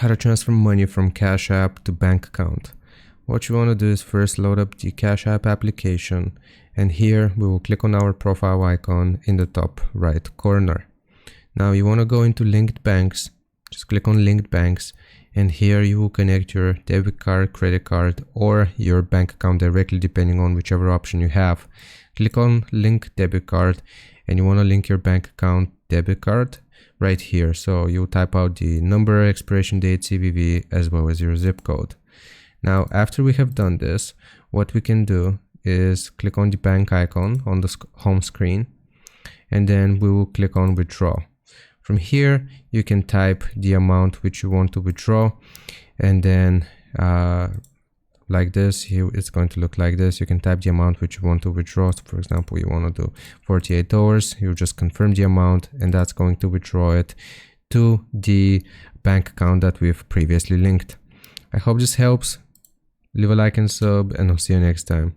how to transfer money from Cash App to bank account. What you want to do is first load up the Cash App application, and here we will click on our profile icon in the top right corner. Now you want to go into linked banks, just click on linked banks, and here you will connect your debit card, credit card, or your bank account directly depending on whichever option you have. Click on link debit card, and you want to link your bank account debit card right here. So you type out the number, expiration date, CVV, as well as your zip code. Now, after we have done this, what we can do is click on the bank icon on the home screen, and then we will click on withdraw. From here, you can type the amount which you want to withdraw, and then like this, here it's going to look like this. You can type the amount which you want to withdraw. So for example, you want to do $48. You just confirm the amount, and that's going to withdraw it to the bank account that we've previously linked. I hope this helps. Leave a like and sub, and I'll see you next time.